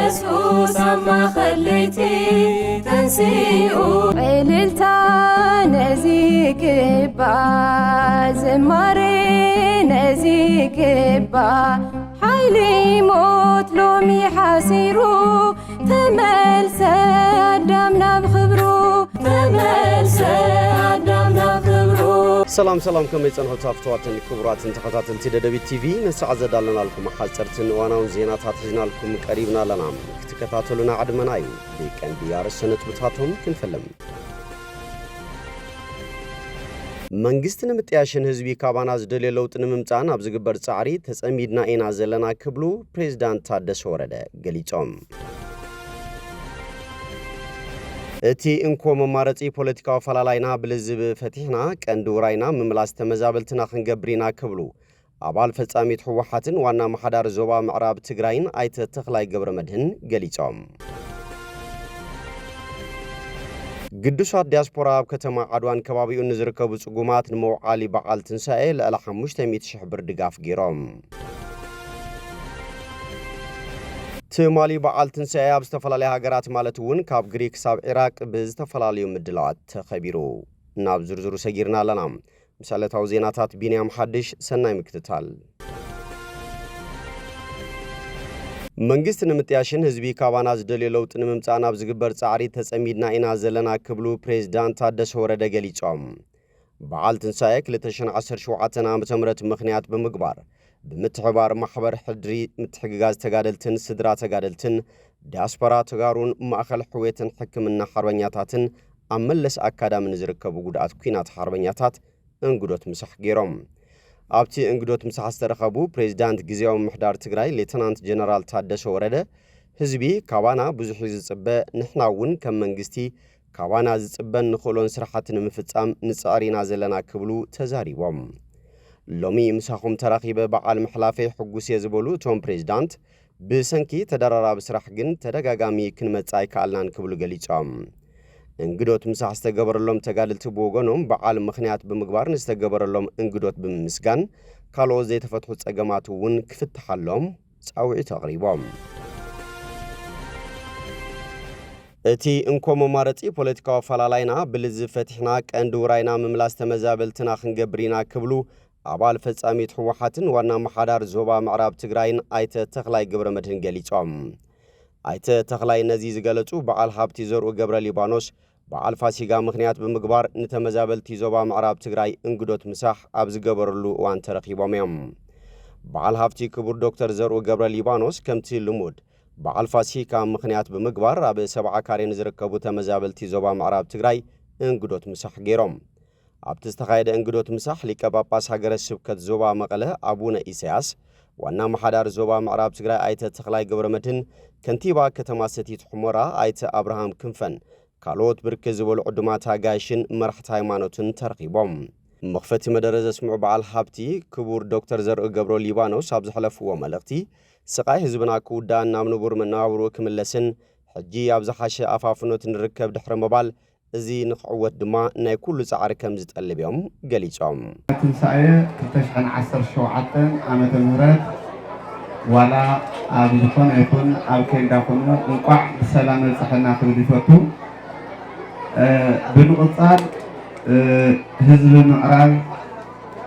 ኢየሱስ አማ ኸለይቲ ተንሲኡ ዕልልታ ነዚግባ ዝማሬ ነዚግባ ሓይሊ ሞት ሎሚ ሓሲሩ ተመልሰ አዳም ናብ ክብሩ ተመልሰ አዳም ናብ ክብሩ ሰላም ከመይ ፀንሖት አፍተዋትን ክቡራትን ተኸታተልቲ ደደቢት ቲቪ ንሳዕ ዘዳለናልኩም ሓፀርትን እዋናውን ዜናታት ሒዝናልኩም ቀሪብና ኣለና ክትከታተሉና ዓድመና እዩ ብቀንዲ ኣርእስተ ነጥብታቶም ክንፈለም መንግስት ንምጥያሽን ህዝቢ ካባና ዝደልየ ለውጢ ንምምፃን ኣብ ዝግበር ፃዕሪ ተጸሚድና ኢና ዘለና ክብሉ ፕሬዝዳንት ታደሰ ወረደ ገሊፆም እቲ እንኮ መማረፂ ፖለቲካዊ ፈላላይና ብልዝብ ፈቲሕና ቀንዲ ውራይና ምምላስ ተመዛበልትና ክንገብሪና ክብሉ ኣባል ፈጻሚት ህወሓትን ዋና ማሓዳር ዞባ ምዕራብ ትግራይን ኣይተ ተኽላይ ገብረ መድህን ገሊፆም ቅዱሳት ዲያስፖራ ኣብ ከተማ ዓድዋን ከባቢኡ ንዝርከቡ ጽጉማት ንመውዓሊ በዓል ትንሳኤ ልዕሊ 500,000 ብር ድጋፍ ገይሮም ትማሊ በዓል ትንሳኤ ኣብ ዝተፈላለዩ ሃገራት ማለት እውን ካብ ግሪክ ሳብ ኢራቅ ብዝተፈላለዩ ምድላዋት ተኸቢሩ ናብ ዝርዝሩ ሰጊርና ኣለና ምሳሌታዊ ዜናታት ቢንያም ሓድሽ ሰናይ ምክትታል መንግስት ንምጥያሽን ህዝቢ ካባና ዝደልየ ለውጢ ንምምፃን ኣብ ዝግበር ፃዕሪ ተጸሚድና ኢና ዘለና ክብሉ ፕሬዝዳንት ታደሰ ወረደ ገሊፆም በዓል ትንሳኤ 2017 ዓ.ም ምኽንያት ብምግባር ብምትሕባር ማሕበር ሕድሪ ምትሕግጋዝ ተጋደልትን ስድራ ተጋደልትን ዲያስፖራ ተጋሩን ማእኸል ሕዌትን ሕክምና ሓርበኛታትን ኣብ መለስ ኣካዳሚ ንዝርከቡ ጉድኣት ኩናት ሓርበኛታት እንግዶት ምሳሕ ገይሮም ኣብቲ እንግዶት ምሳሕ ዝተረኸቡ ፕሬዝዳንት ጊዜያዊ ምሕዳር ትግራይ ሌተናንት ጀነራል ታደሰ ወረደ ህዝቢ ካባና ብዙሕ ዝጽበ ንሕና እውን ከም መንግስቲ ካባና ዝጽበን ንኽእሎን ስራሕቲ ንምፍጻም ንጽዕሪና ዘለና ክብሉ ተዛሪቦም ሎሚ ምሳኹም ተራኺበ በዓል ምሕላፈይ ሕጉስ የዝበሉ እቶም ፕሬዝዳንት ብሰንኪ ተደራራቢ ስራሕ ግን ተደጋጋሚ ክንመጽ ኣይከኣልናን ክብሉ ገሊፆም እንግዶት ምሳሕ ዝተገበረሎም ተጋድልቲ ብወገኖም በዓል ምኽንያት ብምግባር ንዝተገበረሎም እንግዶት ብምስጋን ካልኦት ዘይተፈትሑ ጸገማት እውን ክፍትሓሎም ጻውዒት ኣቕሪቦም እቲ እንኮ መማረፂ ፖለቲካዊ ፈላላይና ብልዝብ ፈቲሕና ቀንዲ ውራይና ምምላስ ተመዛበልትና ክንገብሪና ክብሉ ኣባል ፈጻሚት ህወሓትን ዋና ማሓዳር ዞባ ምዕራብ ትግራይን ኣይተ ተኽላይ ገብረ መድህን ገሊፆም ኣይተ ተኽላይ ነዚ ዝገለጹ በዓል ሃብቲ ዘርኡ ገብረ ሊባኖስ በዓል ፋሲጋ ምኽንያት ብምግባር ንተመዛበልቲ ዞባ ምዕራብ ትግራይ እንግዶት ምሳሕ ኣብ ዝገበረሉ እዋን ተረኺቦም እዮም በዓል ሃብቲ ክቡር ዶክተር ዘርኡ ገብረ ሊባኖስ ከምቲ ልሙድ በዓል ፋሲካ ምኽንያት ብምግባር ኣብ ሰብዓ ካሬን ዝርከቡ ተመዛበልቲ ዞባ ምዕራብ ትግራይ እንግዶት ምሳሕ ገይሮም ኣብቲ ዝተኻየደ እንግዶት ምሳሕ ሊቀ ጳጳስ ሃገረ ስብከት ዞባ መቐለ ኣቡነ ኢሳያስ ዋና ማሓዳር ዞባ ምዕራብ ትግራይ ኣይተ ተኽላይ ገብረ መድህን ከንቲባ ከተማ ሰቲት ሑመራ ኣይተ አብርሃም ክንፈን ካልኦት ብርክ ዝበሉ ዕዱማት ኣጋይሽን መራሕቲ ሃይማኖትን ተረኺቦም መኽፈቲ መደረ ዘስምዑ በዓል ሃብቲ ክቡር ዶክተር ዘርኡ ገብረ ሊባኖስ ኣብ ዝሕለፍዎ መልእኽቲ ስቃይ ህዝብና ክውዳእ ናብ ንቡር መነባብሮ ክምለስን ሕጂ ኣብ ዝሓሸ ኣፋፍኖት ንርከብ ድሕሪ ምባል እዚ ንኽዕወት ድማ ናይ ኩሉ ጻዕሪ ከም ዝጠልብዮም ገሊፆም ትንሳኤ 2017 ዓመተ ምህረት ዋላ ኣብ ዝኾነ ይኹን ኣብ ከይዳ ኮኑ እንቋዕ ብሰላም በፅሐና ክብል ይፈቱ ብምቕፃል ህዝቢ ምዕራብ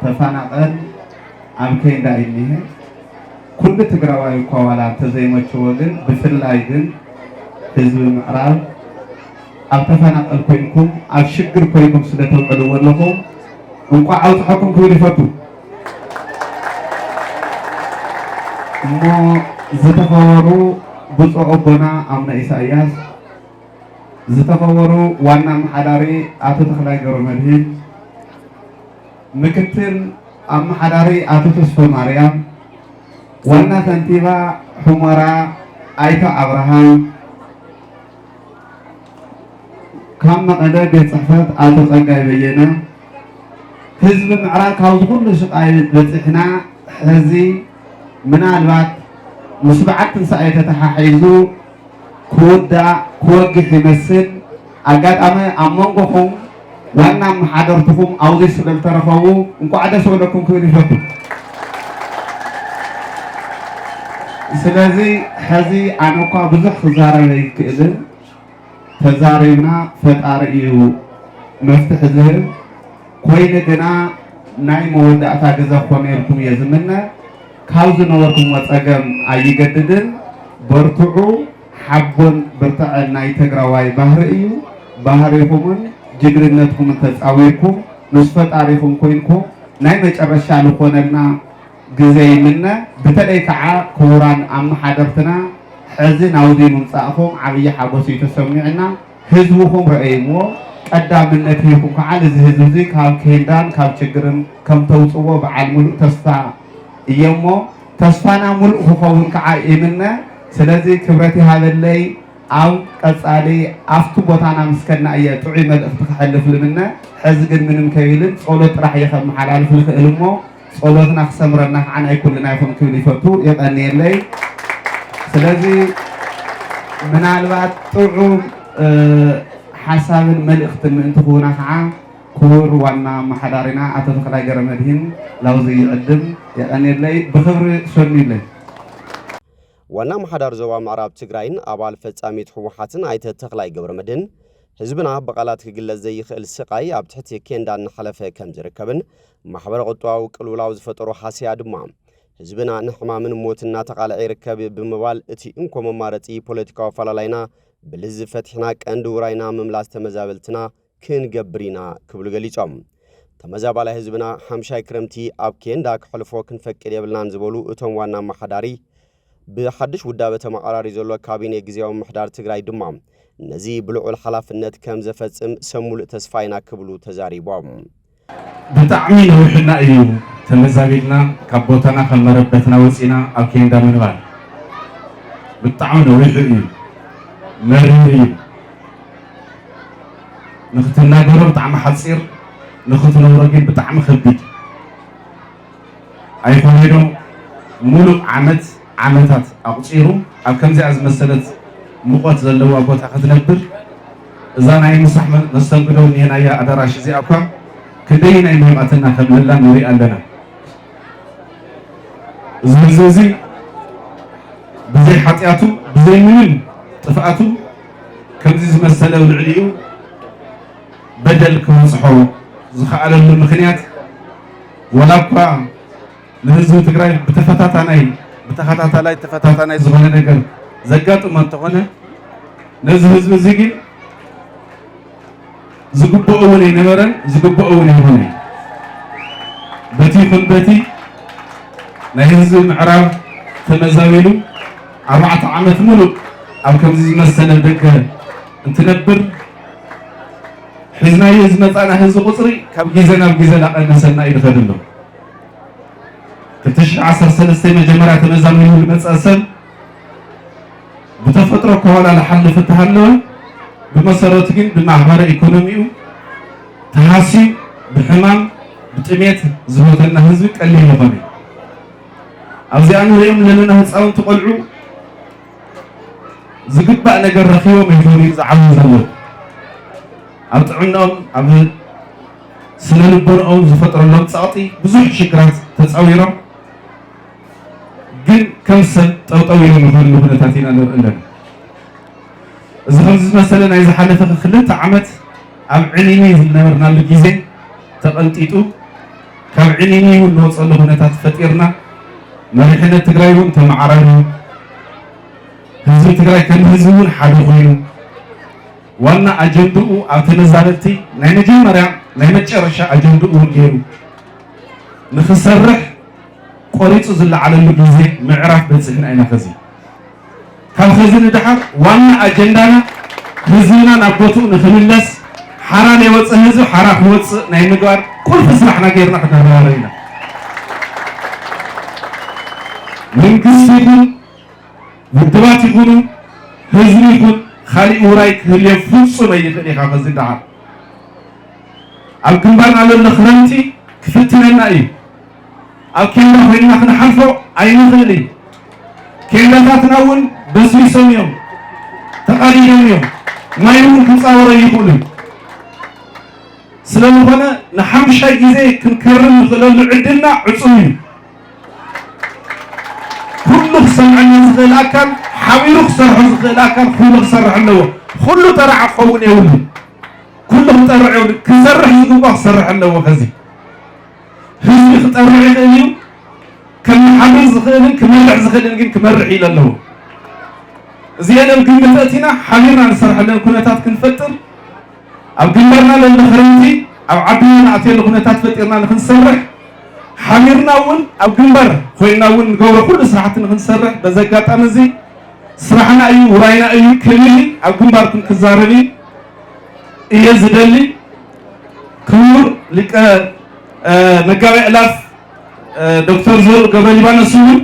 ተፈናቐል ኣብ ከይዳ እኒሄ ኩሉ ትግራዋይ እኳ ዋላ ተዘይመችዎ ግን ብፍላይ ግን ህዝቢ ምዕራብ ኣብ ተፈናቐል ኮይንኩም ኣብ ሽግር ኮይንኩም ስለተውዕልዎ ኣለኹም እንቋዕ ኣውፅሐኩም ክብል ይፈቱ እሞ ዝተኸበሩ ብፁዕ ኣቦና ኣቡነ ኢሳያስ ዝተኸበሩ ዋና መሓዳሪ ኣቶ ተኽላይ ገብረ መድህን ምክትል ኣመሓዳሪ ኣቶ ተስፋ ማርያም ዋና ከንቲባ ሑመራ ኣይተ አብርሃም ካብ መቐለ ቤት ጽሕፈት ኣቶ ጸጋይ በየነ ህዝቢ ምዕራብ ካብ ዝኩሉ ስቃይ በፂሕና ሕዚ ምናልባት ምስ በዓል ትንሳኤ ተተሓሒዙ ክውዳእ ክወግሕ ይመስል ኣጋጣሚ ኣብ መንጎኹም ዋና መሓደርትኩም ኣብዚ ስለዝተረኸቡ እንኳዕ ደስ በለኩም ክብል ይፈቱ ስለዚህ ሕዚ ኣነ እኳ ብዙሕ ክዛረብ ኣይክእልን ተዛሪብና ፈጣሪ እዩ መፍትሒ ዝህብ ኮይኑ ግና ናይ መወዳእታ ገዛ ክኾነ ኢልኩም እየ ዝምነ ካብ ዝነበርኩምዎ ፀገም ኣይገድድን በርትዑ ሓቦን ብርትዐን ናይ ትግራዋይ ባህሪ እዩ ባህሪኹምን ጅግንነትኩምን ተፃዊርኩም ምስ ፈጣሪኹም ኮይንኩም ናይ መጨረሻ ዝኾነልና ግዜ ይምነ በተለይ ከዓ ክቡራን ኣመሓደርትና ሕዚ ናብዚ ምምፃእኹም ዓብዪ ሓጎስ እዩ ተሰሚዕና ህዝብኩም ረአይዎ ቀዳምነት ሂብኩም ከዓ ነዚ ህዝቢ እዚ ካብ ኬንዳን ካብ ችግርን ከም ተውፅዎ በዓል ሙሉእ ተስፋ እየሞ ተስፋና ሙሉእ ክኸውን ከዓ ይምነ ስለዚ ክብረት ይሃበለይ ኣብ ቀፃሊ ኣብቲ ቦታና ምስከና እየ ጥዑይ መልእኽቲ ክሕልፍ ልምነ ሕዚ ግን ምንም ከይብልን ጸሎት ጥራሕ እየ ከመሓላልፍ ልኽእል እሞ ጸሎትና ክሰምረና ከዓ ናይ ኩልና ይኹን ክብል ይፈቱ የቀኒየለይ ስለዚ ምናልባት ጥዑም ሓሳብን መልእኽትን ምእንቲ ክቡና ከዓ ክቡር ዋና ኣመሓዳሪና ኣቶ ተክላይ ገብረመድህን ላውዚ ይቅድም የቀኒየለይ ብክብሪ ሰኒለይ ዋና ኣመሓዳሪ ዞባ ምዕራብ ትግራይን ኣባል ፈጻሚት ሕወሓትን ኣይተ ተክላይ ገብረመድህን ህዝብና በቃላት ክግለጽ ዘይኽእል ስቃይ ኣብ ትሕቲ ኬንዳ እናሓለፈ ከም ዝርከብን ማሕበረ ቁጠባዊ ቅልውላው ዝፈጠሩ ሓስያ ድማ ህዝብና ንሕማምን ሞትን እናተቃልዐ ይርከብ ብምባል እቲ እንኮ መማረፂ ፖለቲካዊ ፈላላይና ብልዝ ፈትሕና ቀንዲ ውራይና ምምላስ ተመዛበልትና ክንገብር ኢና ክብሉ ገሊጾም ተመዛባላይ ህዝብና ሓምሻይ ክረምቲ ኣብ ኬንዳ ክሕልፎ ክንፈቅድ የብልናን ዝበሉ እቶም ዋና ኣመሓዳሪ ብሓድሽ ውዳበ ተመቃራሪ ዘሎ ካቢኔ ግዚያዊ ምሕዳር ትግራይ ድማ ነዚ ብልዑል ሓላፍነት ከም ዘፈጽም ሰሙሉእ ተስፋይና ክብሉ ተዛሪቦም ብጣዕሚ ነዊሕና እዩ ተመዛቢልና ካብ ቦታና ከም መረበትና ወፂና ኣብ ኬንዳ ምንባር ብጣዕሚ ነዊሕ እዩ መሪር እዩ ንኽትናገሮ ብጣዕሚ ሓፂር ንኽትነብሮ ግን ብጣዕሚ ከቢድ ኣይኮነ ሙሉእ ዓመታት ኣቁፂሩ ኣብ ከምዚኣ ዝመሰለት ሙቆት ዘለዋ ቦታ ክትነብር እዛ ናይ ምሳሕ መስተንግዶ ኒሄናያ ኣዳራሽ እዚኣ እኳ ክንደይ ናይ መምኣትና ከም ዘላ ንሪኢ ኣለና እዚ ህዝቢ እዚ ብዘይ ሓጢኣቱ ብዘይ ምንም ጥፍኣቱ ከምዚ ዝመሰለ ልዕሊኡ በደል ክበፅሖ ዝኸኣለሉ ምክንያት ወላ እኳ ንህዝቢ ትግራይ ተፈታታናይ ዝኾነ ነገር ዘጋጥሞ እንተኾነ ነዚ ህዝቢ እዚ ግን ዝግብኦ እውን ኣይነበረን ዝግብኦ እውን ኣይኮነን በቲ ይኹን በቲ ናይ ህዝቢ ምዕራብ ተመዛቢሉ 4 ዓመት ሙሉእ ኣብ ከምዚ ዝመሰለ ደገ እንትነብር ሒዝናዮ ዝመፃና ህዝቢ ቁፅሪ ካብ ግዜ ናብ ግዜ እናቐነሰና እዩ ዝኸድ ኣሎ 2013 መጀመርያ ተመዛቢሉ ዝመፀ ሰብ بتفترة كهولا لحل فتحلوا بمسارات جن بمعبر إقتصادي تحاسي بحمام بتميت زهوتنا هزك اللي يغني أوزعنوا اليوم لنا هتسألون تقولوا زقت بقى نجر رخيوم يجوني زعلوا زلوا أبتعناهم أبد سنن البرء زفترة لم تعطي بزوج شكرات تسأويرهم ግን ከምሰል ጠውጠውይሉ ምኽሉ ሁነታቲና ንርኢለና እዚ ከምዚ ዝመሰለ ናይ ዝሓለፈ ክልተ ዓመት ኣብ ዕኒኒ ዝነበርናሉ ግዜ ተቐልጢጡ ካብ ዕኒኒ እውን ንወፀሉ ሁነታት ፈጢርና መሪሕነት ትግራይ እውን ተመዓራሪ ህዝቢ ትግራይ ከም ህዝቢ እውን ሓደ ኮይኑ ዋና ኣጀንድኡ ኣብ ተመዛበልቲ ናይ መጀመርያ ናይ መጨረሻ ኣጀንድኡ እውን ገይሩ ንክሰርሕ ቆሪፁ ዝለዓለሉ ግዜ ምዕራፍ በፅሕና ኢና ኸዚ ካብ ኸዚ ንድሓር ዋና ኣጀንዳና ህዝብና ናብ ቦትኡ ንኽምለስ ሓራ ናይ ወፅእ ህዝቢ ሓራ ክወፅእ ናይ ምግባር ቁልፊ ስራሕና ገይርና ክነብር ኢና መንግስቲ ይኹን ውድባት ይኹኑ ህዝቢ ይኹን ካሊእ ውራይ ክህልዮ ፍፁም ኣይኽእል ኢኻ ኸዚ ንድሓር ኣብ ግንባርና ዘሎ ክረምቲ ክፍትነና እዩ ኣብ ኬንዳ ኮይና ክንሓልፎ ኣይንኽእል ኬንዳታትና እውን በስቢሶም እዮም ተቃሊዶም እዮም ማይ እውን ክፃወሩ ይኽእሉ ስለዝኾነ ንሓምሻይ ግዜ ክንከርም ንኽእለሉ ዕድልና ዕፁም እዩ ኩሉ كله سمعني زغل أكل حبيلو خسرح زغل أكل كله خسرح له كله ترع قوني ولي كله ترع ولي كسرح زغل خسرح له وخزي هزي خسرح له كم حبيل زغل كمرع زغل كمرع إلى له زيادة بكم تأتينا حبيلنا نسرح له كنا تاتكن فتر أو قمرنا للخريطي أو عبينا أتي لكنا تاتفترنا نخنسرح حميرنا ون أو قمبر خوينا ون نقول كل سرعة نخنسرح بزقات أمزي سرحنا أيو وراينا أيو كليلي أو قمبر كن كزارلي إيه زدلي كور لك مقاوي ألاف دكتور زور قبل يبانا سوون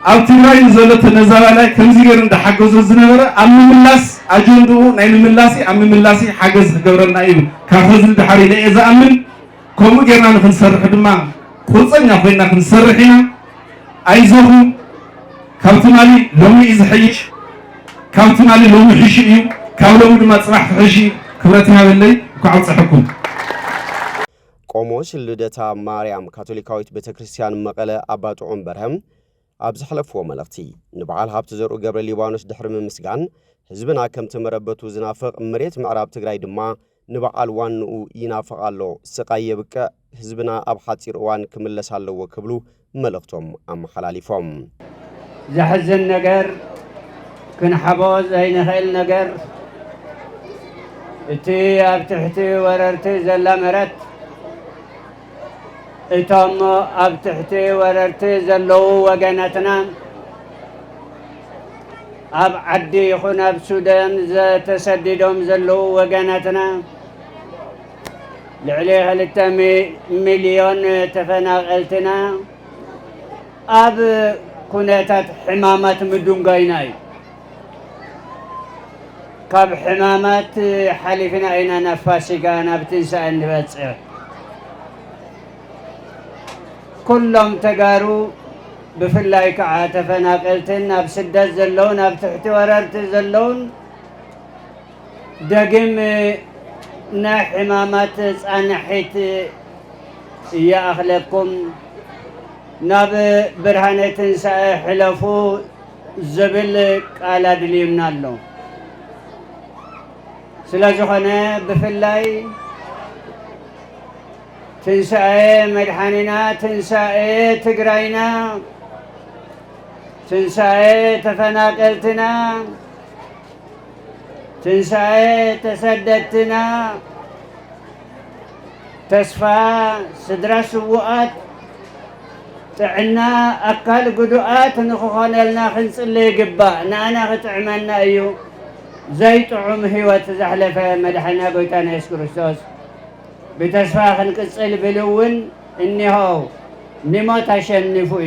أو تراي زولة نزارة لا كنزير عند حجز الزنبرة أمي ملاس أجندو نايم ملاسي أمي ملاسي حجز قبرنا أيو كافز البحري لا إذا أمن كم جرنا نخنسرح دمان خلصنا خوينا نخنسرحنا أيزوهم كابتمالي لومي إزحيش كابتمالي لومي حشيو كاولو ما تصرح حشي كبرتها باللي كعب صحكم ቆሞስ ልደታ ማርያም ካቶሊካዊት ቤተክርስቲያን መቀለ አባጡ ዑምበርህም ኣብዚ ሓለፍዎ መልእኽቲ ንበዓል ሃብቲ ዘርኡ ገብረ ሊባኖስ ድሕሪ ምምስጋን ህዝብና ከም ተመረበቱ ዝናፍቕ መሬት ምዕራብ ትግራይ ድማ ንበዓል ዋንኡ ይናፍቕ ኣሎ ስቃይ የብቀ ህዝብና ኣብ ሓፂር እዋን ክምለስ ኣለዎ ክብሉ መልእኽቶም ኣመሓላሊፎም زحزن ነገር ክንሓቦዝ ኣይንኽእል ነገር እቲ ኣብ ትሕቲ ወረርቲ ዘላ መሬት እቶም ኣብ ትሕቲ ወረርቲ ዘለው ወገናትና ኣብ ዓዲ ይኹን ኣብ ሱዳን ዝተሰዲዶም ዘለው ወገናትና ልዕሊ 2 ሚልዮን ተፈናቀልትና ኣብ ኩነታት ሕማማት ምድንጋይና እዩ ካብ ሕማማት ሓሊፍና ኢና ናብ ፋሲካ ናብ ትንሳኤ ንበፅሕ كلهم تجارو بفلاي كعاتة فناقلتن بسدة زلون بتحت وررت زلون دقم حمامات أنحيت يا أخلكم ناب برهانة حلفو زبل على دليمنا له سلاجخنا بفلاي تنساء مدحاننا تنساء تقرينا تنساء تفناقلتنا تنساء تسددتنا تسفى سدرا سوءات تعنا أكل قدوءات نخوخنا لنا خنص اللي قبا نانا ختعملنا أيو زي طعم هيوة زحلفة مدحنا قويتانا يسكرستوس بتسفى خنقصل بلون انهو نموت اشنفو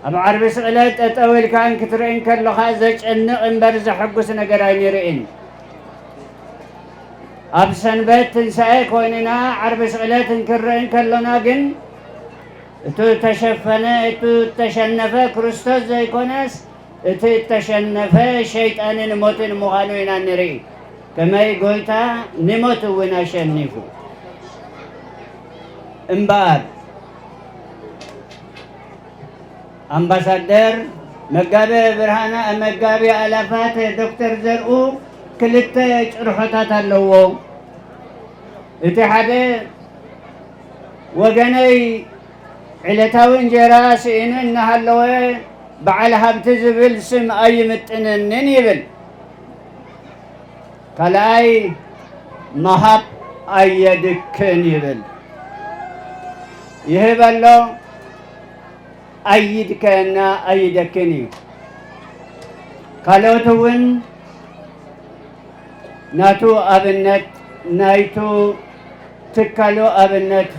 ابو عربي سقلت اطول كان كترين كلو خازج انق انبرز حقس نغراي يرين اب سنبت تنساي كوننا عربي سقلت انكرين كلونا جن تو تشفنا تو تشنفه كريستوس زي كونس تو تشنفه شيطان موتن مغانوينا نري كما يقولتا نموت ونشنفو امبار امباسادر مقابي برهانا مقابي الافات دكتور زرقو كلت روحتات اللو اتحاد وقني علتاو انجرا سئنو انها اللو بعلها بتزبل سم اي متننن يبل كلاي نهب أيدكن يبل يهبلو أيدكن أيدكني كالوتون ناتو أبنت نايتو تكالو أبنت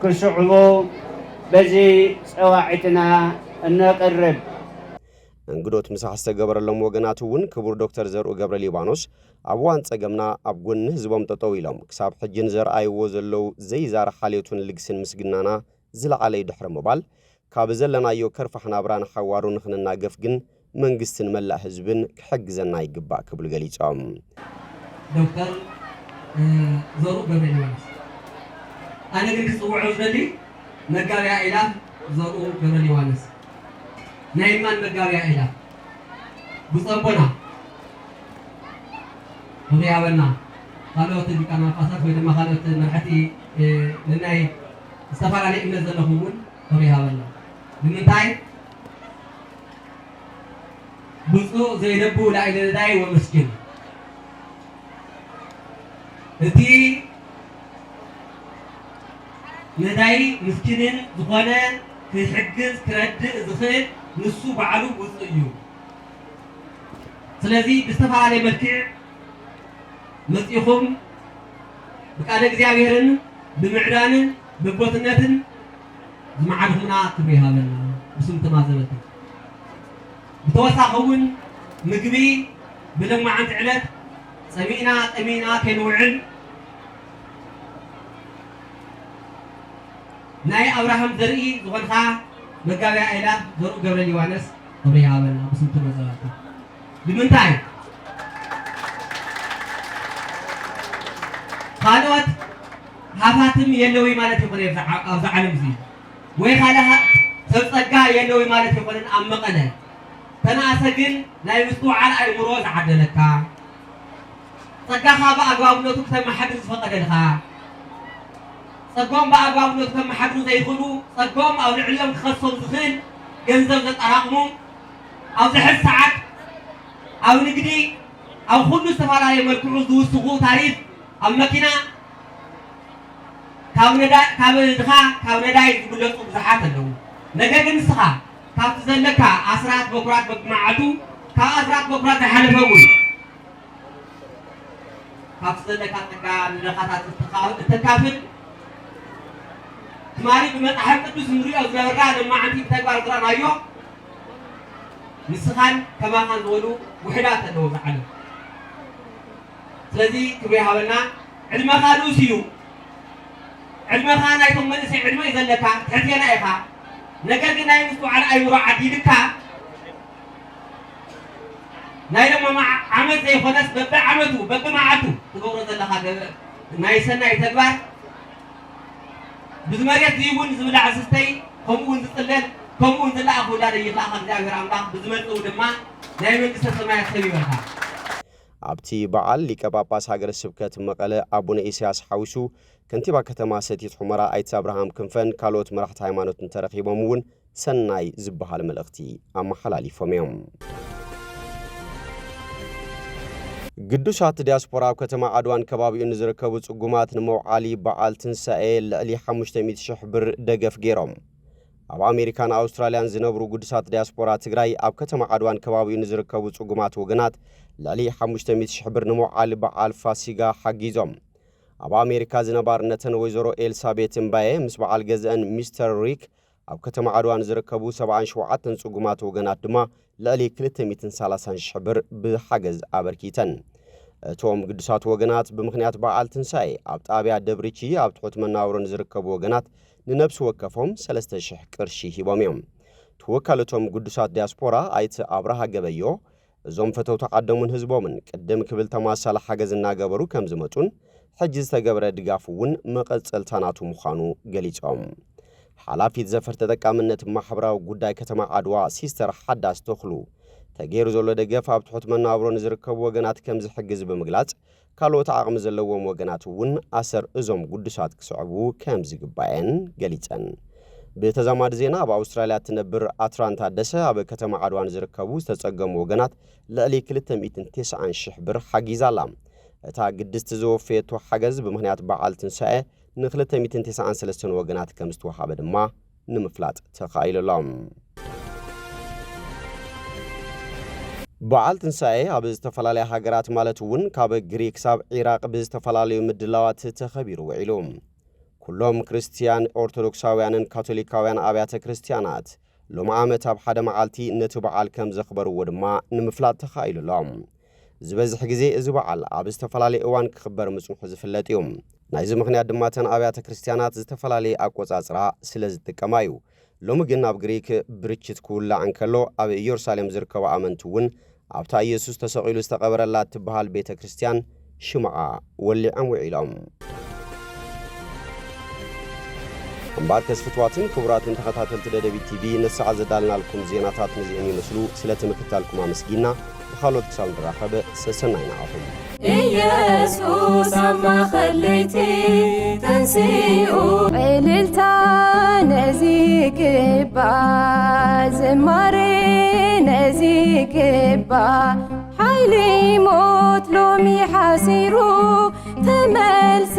كسعبو بزي سواعتنا نقرب እንግዶት ምሳሕ ዝተገበረሎም ወገናት እውን ክቡር ዶክተር ዘርኡ ገብረ ሊባኖስ ኣብ ዋን ጸገምና ኣብ ጎን ህዝቦም ጠጠው ኢሎም ክሳብ ሕጅን ዘርአይዎ ዘለው ዘይዛር ሓልዮቱን ልግስን ምስግናና ዝለዓለ ይድሕረ ምባል ካብ ዘለናዮ ከርፋሕና ብራን ሓዋሩ ንኽንናገፍ ግን መንግስትን መላእ ህዝብን ክሕግዘና ይግባእ ክብሉ ገሊጾም ዶክተር ዘርኡ ገብረ ሊባኖስ ኣነ ግን ክጽውዑ ዝደሊ መጋቢያ ኢላ ዘርኡ ገብረ ሊባኖስ نايمان مقاوية إله بصنبنا وغيابنا قالوا تلك أنا قصرت وإنما قالوا مرحتي لناي استفار علي إبن الزلمون وغيابنا من تاي بصو زي نبو لا إله داي ومسكين التي نداي مسكين زخانة كحجز كرد زخين نسو بعلو وصيو سلازي بستفع علي مركع مسيخم بقال እግዚአብሔርን بمعدان ببوتنتن زمعدهنا كبيها لنا بسم تمازبت بتوساخون مغبي بلما عند علت سمينا طمينا كنوعل ناي ابراهام زري زغنخا مغابيا ايلا زرو ገብረ ዮሐንስ كبيها لنا بسم تمازبت لمنتاي خالوت هافاتم يلوي مالت يكون أوزع علم زي ويخالها تبصقا يلوي مالت يكون أمقنا تناسقن لا يمسطوا على أي مروز عدلك صقا خابا أقواب نوتك تم حدث فقد لها صقوم بأقواب نوتك تم حدث زي خلو صقوم أو العلم تخصص زخين جنزم ذات أراقمو أو زحف ساعات أو نقدي أو خلو استفال على مركوع ذو السقوط تعريف الماكينة كاوندا يقولون بزحات له نجاكن سخا كافتزلك أسرات بكرات بجماعته كأسرات بكرات حلفوي كافتزلك كان لقطات التكافل تماري بمتحف قدوس نوري أو زرقاء لما عندي بتكبر قرآن أيوه نسخان كما كان يقولوا وحدات له زعله ስለዚህ ክብሪ ሃበና ዕድመ ኻሉሲዩ ዕድመ ኻና ይቶም መንእሰይ ዕድመ ይዘለካ ትሕትየና ኢኻ ነገር ግን ናይ ምስጡ ዓል ኣይምሮ ዓዲልካ ናይ ደሞ ዓመት ዘይኮነስ በብዓመቱ በብመዓልቱ ትገብሮ ዘለኻ ናይ ሰናይ ተግባር ብዝመሬት እውን ዝብላዕ ዝስተይ ከምኡውን ዝፅለል ከምኡውን ዝለኣኽ ውላደ ይኽእልኻ እግዚኣብሔር ኣምላኽ ብዝመፅኡ ድማ ናይ መንግስተ ሰማያት ሰብ ይበልካ ኣብቲ በዓል ሊቀ ጳጳስ ሃገረ ስብከት መቐለ አቡነ ኢሳያስ ሓዊሱ ከንቲባ ከተማ ሰቲት ሑመራ ኣይተ አብርሃም ክንፈን ካልኦት መራሕቲ ሃይማኖትን ተረኺቦም እውን ሰናይ ዝበሃል መልእኽቲ ኣመሓላሊፎም እዮም። ቅዱሳት ዲያስፖራ ኣብ ከተማ ዓድዋን ከባቢኡን ዝርከቡ ጽጉማት ንመውዓሊ በዓል ትንሳኤ ልዕሊ 500,000 ብር ደገፍ ገይሮም። ኣብ ኣሜሪካን ኣውስትራልያን ዝነብሩ ቅዱሳት ዲያስፖራ ትግራይ ኣብ ከተማ ዓድዋን ከባቢኡን ዝርከቡ ጽጉማት ወገናት ልዕሊ 500,000 ብር ንመውዓሊ በዓል ፋሲጋ ሓጊዞም። ኣብ ኣሜሪካ ዝነባርነተን ወይዘሮ ኤልሳቤት እምባዬ ምስ በዓል ገዝአን ሚስተር ሪክ ኣብ ከተማ ዓድዋን ዝርከቡ 77 ጽጉማት ወገናት ድማ ልዕሊ 230,000 ብር ብሓገዝ ኣበርኪተን። እቶም ቅዱሳት ወገናት ብምኽንያት በዓል ትንሳኤ ኣብ ጣብያ ደብሪቺ ኣብ ትሑት መናብሮን ዝርከቡ ወገናት ንነብሲ ወከፎም 3,000 ቅርሺ ሂቦም እዮም። ተወካለቶም ቅዱሳት ዲያስፖራ ኣይተ ኣብርሃ ገበዮ እዞም ፈተውቲ ዓዶምን ህዝቦምን ቅድም ክብል ተማሳለ ሓገዝ እናገበሩ ከም ዝመጹን ሕጂ ዝተገብረ ድጋፍ እውን መቐጸልታናቱ ምዃኑ ገሊጾም። ሓላፊት ዘፈር ተጠቃምነት ማሕበራዊ ጉዳይ ከተማ ዓድዋ ሲስተር ሓዳስ ተኽሉ ተገይሩ ዘሎ ደገፍ ኣብ ትሑት መናብሮን ዝርከቡ ወገናት ከም ዝሕግዝ ብምግላጽ ካልኦት ዓቕሚ ዘለዎም ወገናት እውን ኣሰር እዞም ቅዱሳት ክስዕቡ ከም ዝግባአን ገሊጸን። በተዛማድ ዜና ኣብ ኣውስትራልያ ትነብር ኣትራንታ ደሰ ኣብ ከተማ ዓድዋን ዝርከቡ ዝተጸገሙ ወገናት ልዕሊ 290,000 ብር ሓጊዛላ። እታ ቅድስቲ ዝወፈየቶ ሓገዝ ብምኽንያት በዓል ትንሳኤ ን293 ወገናት ከም ዝተወሃበ ድማ ንምፍላጥ ተኻኢሎም። በዓል ትንሳኤ ኣብ ዝተፈላለየ ሃገራት ማለት እውን ካብ ግሪክ ሳብ ኢራቅ ብዝተፈላለዩ ምድላዋት ተኸቢሩ ውዒሉ። ኩሎም ክርስቲያን ኦርቶዶክሳውያንን ካቶሊካውያን ኣብያተ ክርስቲያናት ሎሚ ዓመት ኣብ ሓደ መዓልቲ ነቲ በዓል ከም ዘኽበርዎ ድማ ንምፍላጥ ተኻኢሎም። ዝበዝሕ ግዜ እዚ በዓል ኣብ ዝተፈላለየ እዋን ክኽበር ምጽንሑ ዝፍለጥ እዩ። ናይዚ ምኽንያት ድማ ተን ኣብያተ ክርስቲያናት ዝተፈላለየ ኣቆጻጽራ ስለ ዝጥቀማ እዩ። ሎሚ ግን ኣብ ግሪክ ብርችት ክውላዕ እንከሎ ኣብ ኢየሩሳሌም ዝርከቡ ኣመንቲ እውን ኣብታ ኢየሱስ ተሰቒሉ ዝተቐበረላ ትበሃል ቤተ ክርስቲያን ሽምዓ ወሊዖም ውዒሎም። أمبار كسفتواتن كبراتن تخطاتل تدبي تي في نسعى زدالنا لكم زيناتات نزيني مسلو سلتمكتالكم أمسكينا بخالوت كسال دراخب سسناينا عفو ኢየሱስ አማኸለይቲ ተንሲኡ ዕልልታ ነዚግባ ዝማሬ ነዚግባ ሓይሊ ሞት ሎሚ ሓሲሩ ተመልሰ